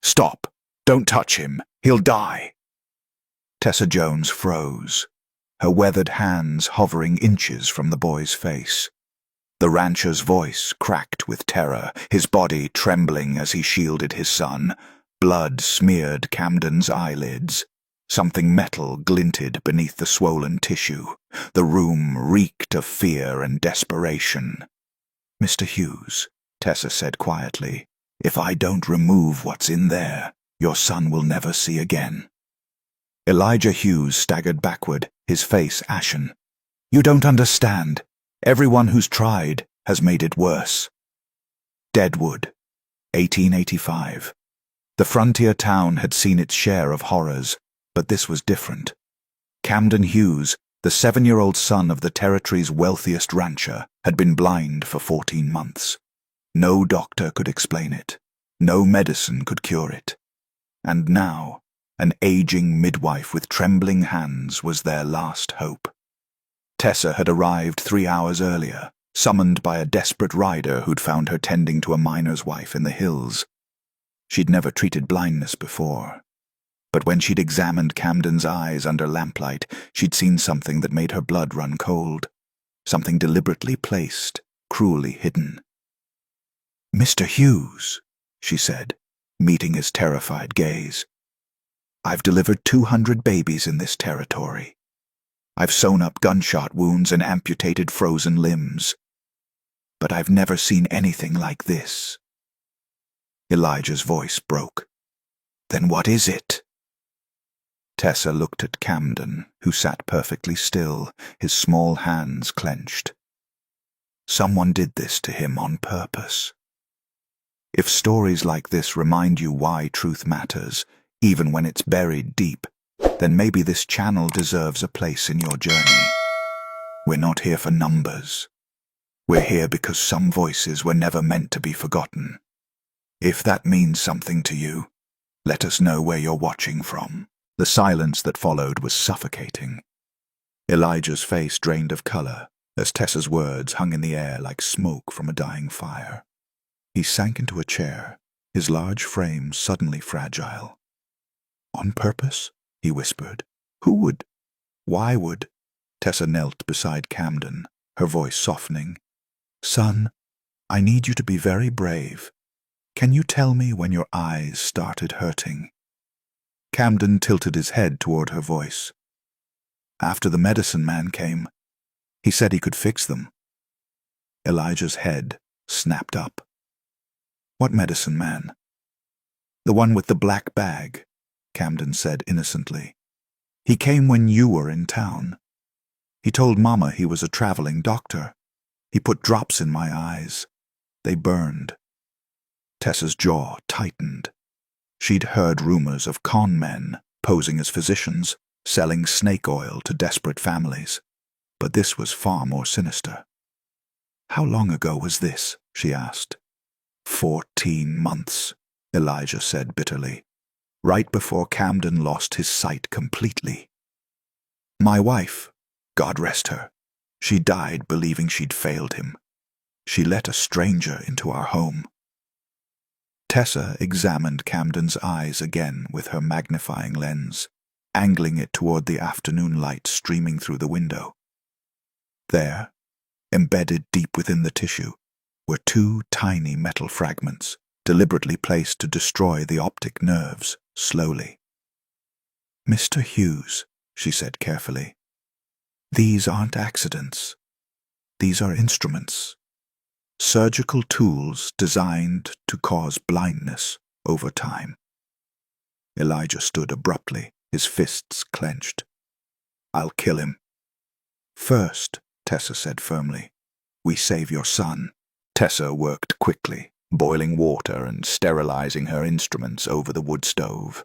Stop! Don't touch him! He'll die! Tessa Jones froze, her weathered hands hovering inches from the boy's face. The rancher's voice cracked with terror, his body trembling as he shielded his son. Blood smeared Camden's eyelids. Something metal glinted beneath the swollen tissue. The room reeked of fear and desperation. "Mr. Hughes," Tessa said quietly, "if I don't remove what's in there, your son will never see again." Elijah Hughes staggered backward, his face ashen. "You don't understand. Everyone who's tried has made it worse." Deadwood, 1885. The frontier town had seen its share of horrors, but this was different. Camden Hughes, the 7-year-old son of the territory's wealthiest rancher, had been blind for 14 months. No doctor could explain it. No medicine could cure it. And now, an aging midwife with trembling hands was their last hope. Tessa had arrived 3 hours earlier, summoned by a desperate rider who'd found her tending to a miner's wife in the hills. She'd never treated blindness before, but when she'd examined Camden's eyes under lamplight, she'd seen something that made her blood run cold. Something deliberately placed, cruelly hidden. "Mr. Hughes," she said, meeting his terrified gaze. "I've delivered 200 babies in this territory. I've sewn up gunshot wounds and amputated frozen limbs. But I've never seen anything like this." Elijah's voice broke. "Then what is it?" Tessa looked at Camden, who sat perfectly still, his small hands clenched. Someone did this to him on purpose. If stories like this remind you why truth matters, even when it's buried deep, then maybe this channel deserves a place in your journey. We're not here for numbers. We're here because some voices were never meant to be forgotten. If that means something to you, let us know where you're watching from. The silence that followed was suffocating. Elijah's face drained of color as Tessa's words hung in the air like smoke from a dying fire. He sank into a chair, his large frame suddenly fragile. "On purpose?" he whispered. "Who would? Why would?" Tessa knelt beside Camden, her voice softening. "Son, I need you to be very brave. Can you tell me when your eyes started hurting?" Camden tilted his head toward her voice. "After the medicine man came. He said he could fix them." Elijah's head snapped up. "What medicine man?" "The one with the black bag," Camden said innocently. "He came when you were in town. He told Mama he was a traveling doctor. He put drops in my eyes. They burned." Tessa's jaw tightened. She'd heard rumors of con men posing as physicians, selling snake oil to desperate families. But this was far more sinister. "How long ago was this?" she asked. 14 months, Elijah said bitterly. "Right before Camden lost his sight completely. My wife, God rest her, she died believing she'd failed him. She let a stranger into our home." Tessa examined Camden's eyes again with her magnifying lens, angling it toward the afternoon light streaming through the window. There, embedded deep within the tissue, were 2 tiny metal fragments, deliberately placed to destroy the optic nerves, slowly. "Mr. Hughes," she said carefully, "these aren't accidents. These are instruments. Surgical tools designed to cause blindness over time." Elijah stood abruptly, his fists clenched. "I'll kill him." "First," Tessa said firmly, "we save your son." Tessa worked quickly, boiling water and sterilizing her instruments over the wood stove.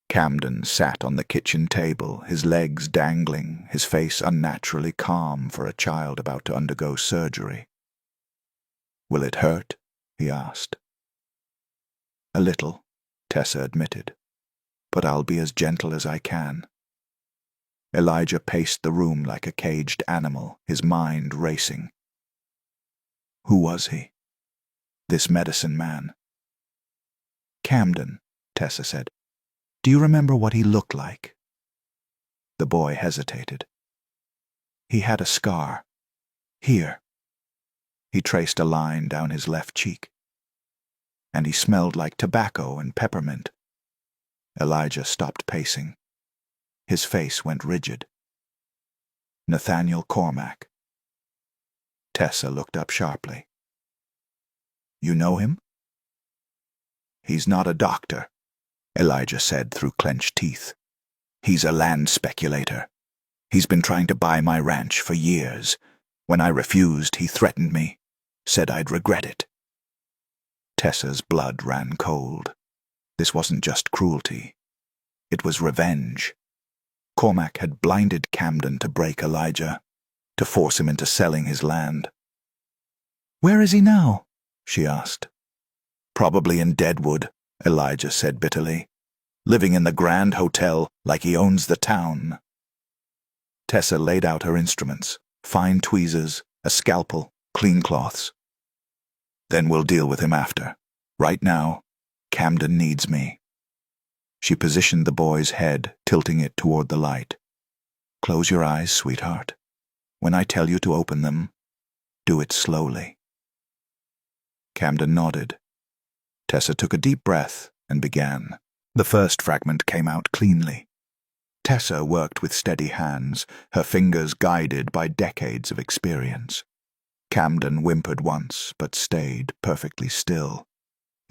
Camden sat on the kitchen table, his legs dangling, his face unnaturally calm for a child about to undergo surgery. "Will it hurt?" he asked. "A little," Tessa admitted, "but I'll be as gentle as I can." Elijah paced the room like a caged animal, his mind racing. Who was he? This medicine man. Camden, Tessa said. "Do you remember what he looked like?" The boy hesitated. "He had a scar. Here." He traced a line down his left cheek. "And he smelled like tobacco and peppermint." Elijah stopped pacing. His face went rigid. "Nathaniel Cormack." Tessa looked up sharply. "You know him?" "He's not a doctor," Elijah said through clenched teeth. "He's a land speculator. He's been trying to buy my ranch for years. When I refused, he threatened me, said I'd regret it." Tessa's blood ran cold. This wasn't just cruelty. It was revenge. Cormac had blinded Camden to break Elijah, to force him into selling his land. "Where is he now?" she asked. "Probably in Deadwood," Elijah said bitterly, "living in the Grand Hotel like he owns the town." Tessa laid out her instruments, fine tweezers, a scalpel, clean cloths. "Then we'll deal with him after. Right now, Camden needs me." She positioned the boy's head, tilting it toward the light. "Close your eyes, sweetheart. When I tell you to open them, do it slowly." Camden nodded. Tessa took a deep breath and began. The first fragment came out cleanly. Tessa worked with steady hands, her fingers guided by decades of experience. Camden whimpered once, but stayed perfectly still.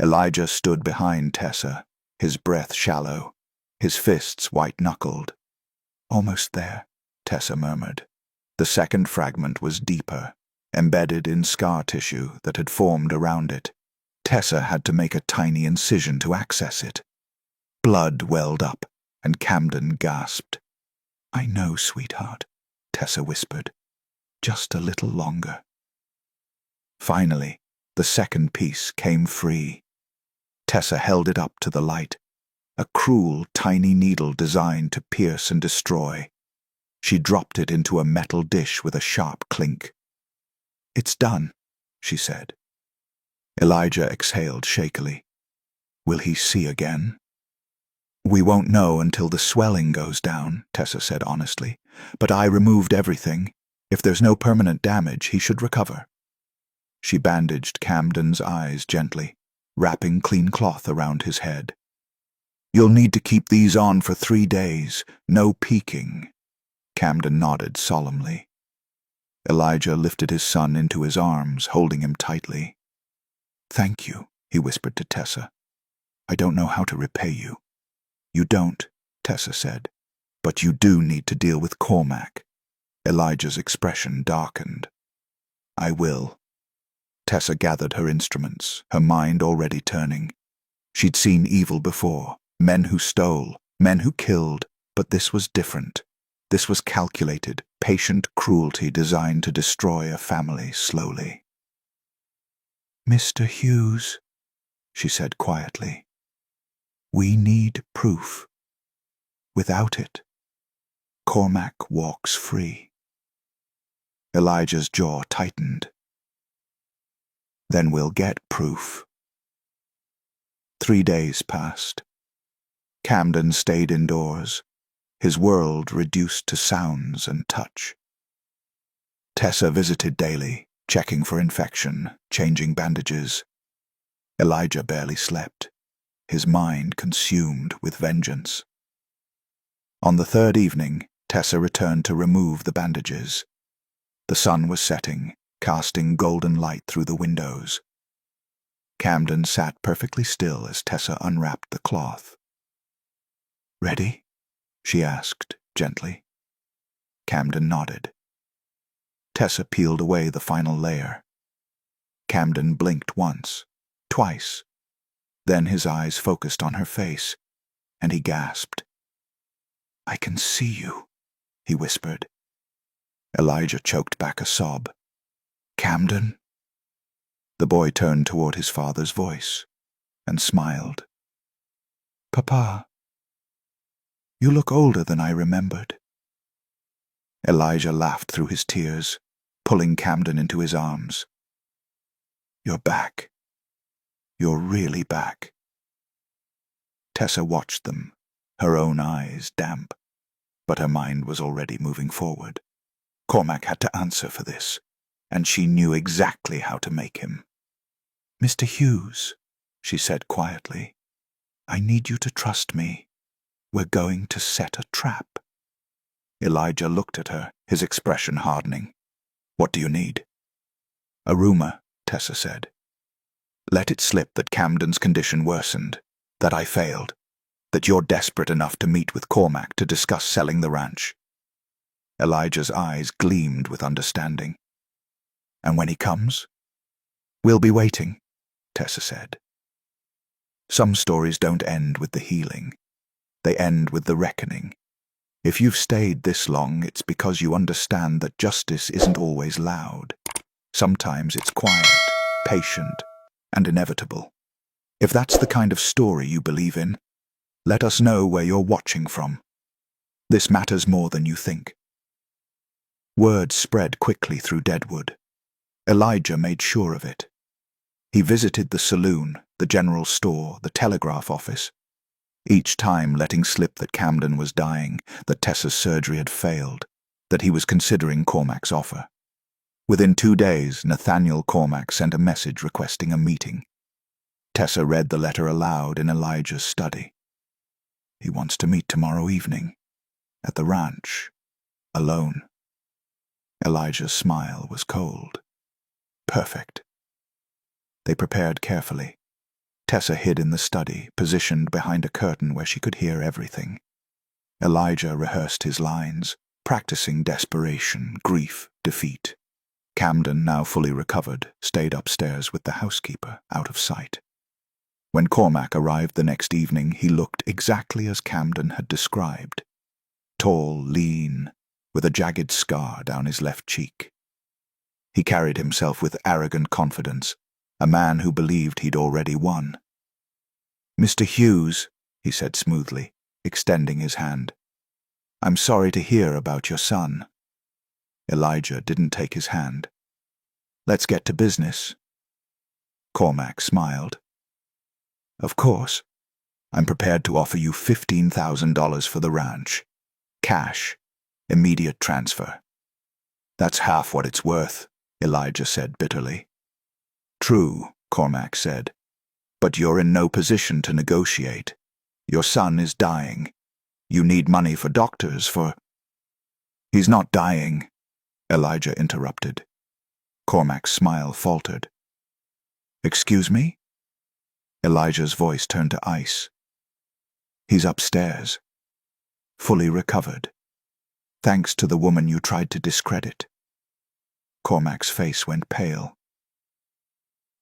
Elijah stood behind Tessa, his breath shallow, his fists white-knuckled. "Almost there," Tessa murmured. The second fragment was deeper, embedded in scar tissue that had formed around it. Tessa had to make a tiny incision to access it. Blood welled up, and Camden gasped. "I know, sweetheart," Tessa whispered. "Just a little longer." Finally, the second piece came free. Tessa held it up to the light, a cruel, tiny needle designed to pierce and destroy. She dropped it into a metal dish with a sharp clink. "It's done," she said. Elijah exhaled shakily. "Will he see again?" "We won't know until the swelling goes down," Tessa said honestly. "But I removed everything. If there's no permanent damage, he should recover." She bandaged Camden's eyes gently, wrapping clean cloth around his head. "You'll need to keep these on for 3 days. No peeking." Camden nodded solemnly. Elijah lifted his son into his arms, holding him tightly. "Thank you," he whispered to Tessa. "I don't know how to repay you." "You don't," Tessa said. "But you do need to deal with Cormac." Elijah's expression darkened. "I will." Tessa gathered her instruments, her mind already turning. She'd seen evil before, men who stole, men who killed, but this was different. This was calculated, patient cruelty designed to destroy a family slowly. "Mr. Hughes," she said quietly, "we need proof. Without it, Cormac walks free." Elijah's jaw tightened. "Then we'll get proof." 3 days passed. Camden stayed indoors, his world reduced to sounds and touch. Tessa visited daily, checking for infection, changing bandages. Elijah barely slept, his mind consumed with vengeance. On the third evening, Tessa returned to remove the bandages. The sun was setting, casting golden light through the windows. Camden sat perfectly still as Tessa unwrapped the cloth. "Ready?" she asked, gently. Camden nodded. Tessa peeled away the final layer. Camden blinked once, twice. Then his eyes focused on her face, and he gasped. "I can see you," he whispered. Elijah choked back a sob. "Camden?" The boy turned toward his father's voice and smiled. "Papa, you look older than I remembered." Elijah laughed through his tears, pulling Camden into his arms. "You're back. You're really back." Tessa watched them, her own eyes damp, but her mind was already moving forward. Cormac had to answer for this, and she knew exactly how to make him. "Mr. Hughes," she said quietly, "I need you to trust me. We're going to set a trap." Elijah looked at her, his expression hardening. "What do you need?" "A rumor," Tessa said. "Let it slip that Camden's condition worsened, that I failed, that you're desperate enough to meet with Cormac to discuss selling the ranch." Elijah's eyes gleamed with understanding. "And when he comes?" "We'll be waiting," Tessa said. Some stories don't end with the healing. They end with the reckoning. If you've stayed this long, it's because you understand that justice isn't always loud. Sometimes it's quiet, patient, and inevitable. If that's the kind of story you believe in, let us know where you're watching from. This matters more than you think. Word spread quickly through Deadwood. Elijah made sure of it. He visited the saloon, the general store, the telegraph office, each time letting slip that Camden was dying, that Tessa's surgery had failed, that he was considering Cormac's offer. Within 2 days, Nathaniel Cormac sent a message requesting a meeting. Tessa read the letter aloud in Elijah's study. "He wants to meet tomorrow evening, at the ranch, alone." Elijah's smile was cold. Perfect. They prepared carefully. Tessa hid in the study, positioned behind a curtain where she could hear everything. Elijah rehearsed his lines, practicing desperation, grief, defeat. Camden, now fully recovered, stayed upstairs with the housekeeper, out of sight. When Cormac arrived the next evening, he looked exactly as Camden had described. Tall, lean, with a jagged scar down his left cheek. He carried himself with arrogant confidence, a man who believed he'd already won. "Mr. Hughes," he said smoothly, extending his hand. "I'm sorry to hear about your son." Elijah didn't take his hand. "Let's get to business." Cormac smiled. "Of course. I'm prepared to offer you $15,000 for the ranch. Cash. Immediate transfer." "That's half what it's worth," Elijah said bitterly. "True," Cormac said, "but you're in no position to negotiate. Your son is dying. You need money for doctors, for—" "He's not dying," Elijah interrupted. Cormac's smile faltered. "Excuse me?" Elijah's voice turned to ice. "He's upstairs. Fully recovered. Thanks to the woman you tried to discredit." Cormac's face went pale.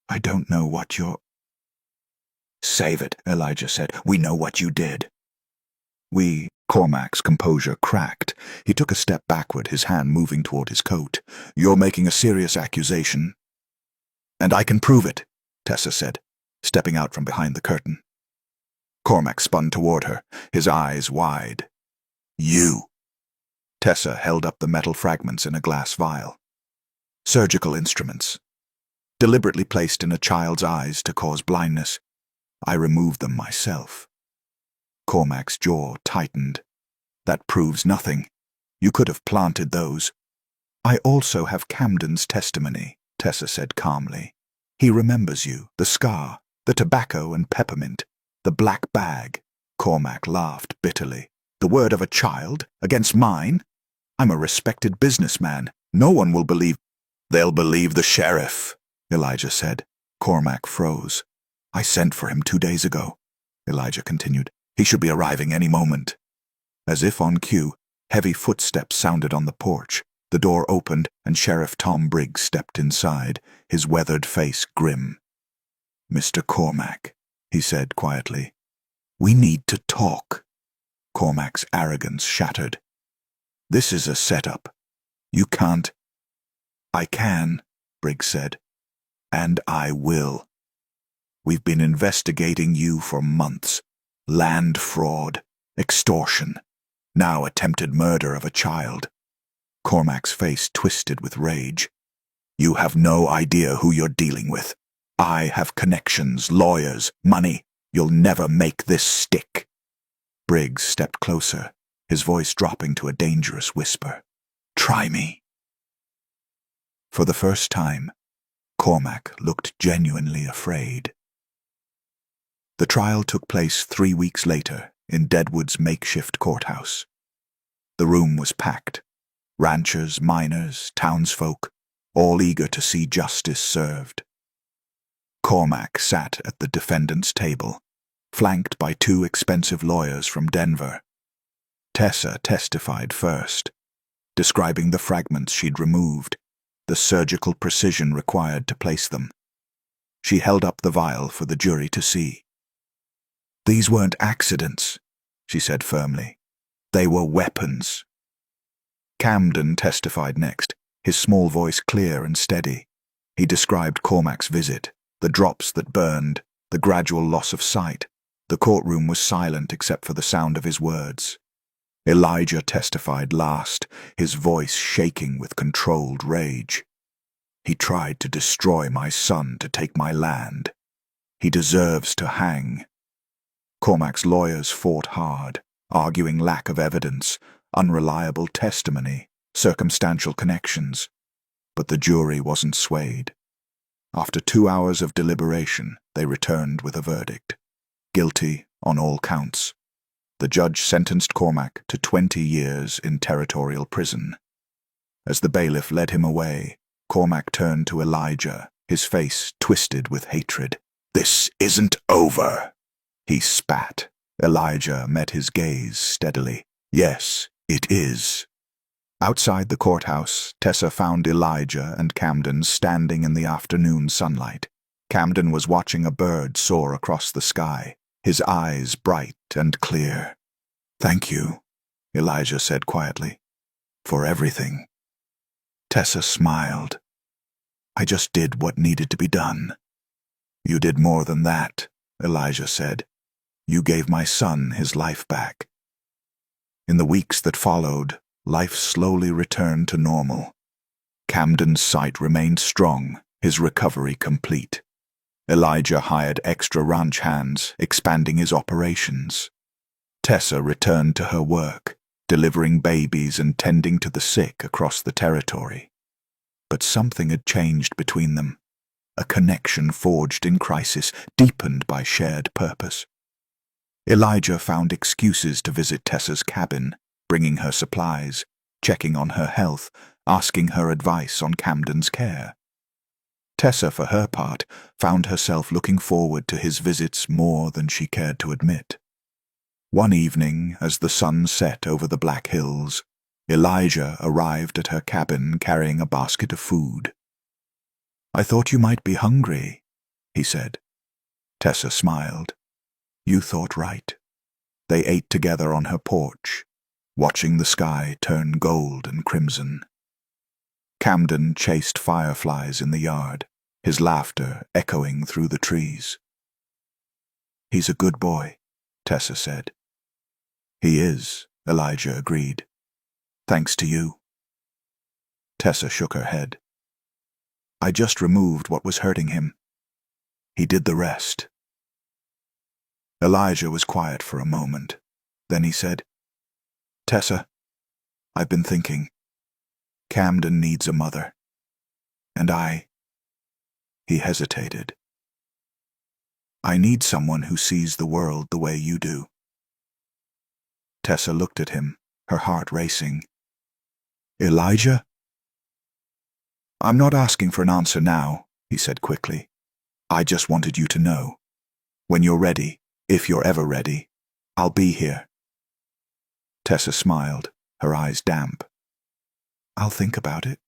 "I don't know what you're—" "Save it," Elijah said. "We know what you did." Cormac's composure cracked. He took a step backward, his hand moving toward his coat. "You're making a serious accusation." "And I can prove it," Tessa said, stepping out from behind the curtain. Cormac spun toward her, his eyes wide. "You." Tessa held up the metal fragments in a glass vial. "Surgical instruments. Deliberately placed in a child's eyes to cause blindness. I removed them myself." Cormac's jaw tightened. "That proves nothing. You could have planted those." "I also have Camden's testimony," Tessa said calmly. "He remembers you, the scar, the tobacco and peppermint, the black bag." Cormac laughed bitterly. "The word of a child against mine? I'm a respected businessman. No one will believe—" "They'll believe the sheriff," Elijah said. Cormac froze. "I sent for him 2 days ago," Elijah continued. "He should be arriving any moment." As if on cue, heavy footsteps sounded on the porch. The door opened, and Sheriff Tom Briggs stepped inside, his weathered face grim. "Mr. Cormac," he said quietly, "we need to talk." Cormac's arrogance shattered. "This is a setup. You can't—" "I can," Briggs said, "and I will. We've been investigating you for months. Land fraud, extortion, now attempted murder of a child." Cormac's face twisted with rage. "You have no idea who you're dealing with. I have connections, lawyers, money. You'll never make this stick." Briggs stepped closer, his voice dropping to a dangerous whisper. "Try me." For the first time, Cormac looked genuinely afraid. The trial took place 3 weeks later in Deadwood's makeshift courthouse. The room was packed. Ranchers, miners, townsfolk, all eager to see justice served. Cormac sat at the defendant's table, flanked by 2 expensive lawyers from Denver. Tessa testified first, describing the fragments she'd removed, the surgical precision required to place them. She held up the vial for the jury to see. "These weren't accidents," she said firmly. "They were weapons." Camden testified next, his small voice clear and steady. He described Cormac's visit, the drops that burned, the gradual loss of sight. The courtroom was silent except for the sound of his words. Elijah testified last, his voice shaking with controlled rage. "He tried to destroy my son to take my land. He deserves to hang." Cormac's lawyers fought hard, arguing lack of evidence, unreliable testimony, circumstantial connections. But the jury wasn't swayed. After 2 hours of deliberation, they returned with a verdict. Guilty on all counts. The judge sentenced Cormac to 20 years in territorial prison. As the bailiff led him away, Cormac turned to Elijah, his face twisted with hatred. "This isn't over," he spat. Elijah met his gaze steadily. "Yes, it is." Outside the courthouse, Tessa found Elijah and Camden standing in the afternoon sunlight. Camden was watching a bird soar across the sky, his eyes bright and clear. "Thank you," Elijah said quietly, "for everything." Tessa smiled. "I just did what needed to be done." "You did more than that," Elijah said. "You gave my son his life back." In the weeks that followed, life slowly returned to normal. Camden's sight remained strong, his recovery complete. Elijah hired extra ranch hands, expanding his operations. Tessa returned to her work, delivering babies and tending to the sick across the territory. But something had changed between them. A connection forged in crisis, deepened by shared purpose. Elijah found excuses to visit Tessa's cabin, bringing her supplies, checking on her health, asking her advice on Camden's care. Tessa, for her part, found herself looking forward to his visits more than she cared to admit. One evening, as the sun set over the Black Hills, Elijah arrived at her cabin carrying a basket of food. "I thought you might be hungry," he said. Tessa smiled. "You thought right." They ate together on her porch, watching the sky turn gold and crimson. Camden chased fireflies in the yard, his laughter echoing through the trees. "He's a good boy," Tessa said. "He is," Elijah agreed. "Thanks to you." Tessa shook her head. "I just removed what was hurting him. He did the rest." Elijah was quiet for a moment. Then he said, "Tessa, I've been thinking. Camden needs a mother. And He hesitated. "I need someone who sees the world the way you do." Tessa looked at him, her heart racing. "Elijah?" "I'm not asking for an answer now," he said quickly. "I just wanted you to know. When you're ready, if you're ever ready, I'll be here." Tessa smiled, her eyes damp. "I'll think about it."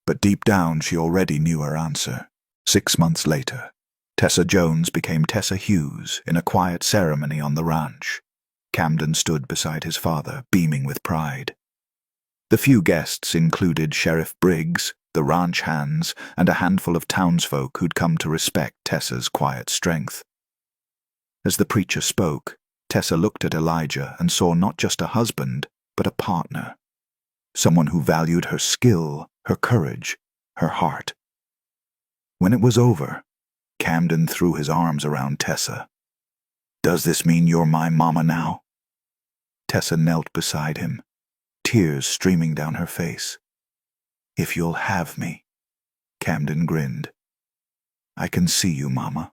But deep down she already knew her answer. 6 months later, Tessa Jones became Tessa Hughes in a quiet ceremony on the ranch. Camden stood beside his father, beaming with pride. The few guests included Sheriff Briggs, the ranch hands, and a handful of townsfolk who'd come to respect Tessa's quiet strength. As the preacher spoke, Tessa looked at Elijah and saw not just a husband, but a partner. Someone who valued her skill, her courage, her heart. When it was over, Camden threw his arms around Tessa, Does this mean you're my mama now? Tessa knelt beside him, tears streaming down her face. If you'll have me, Camden grinned. I can see you, Mama.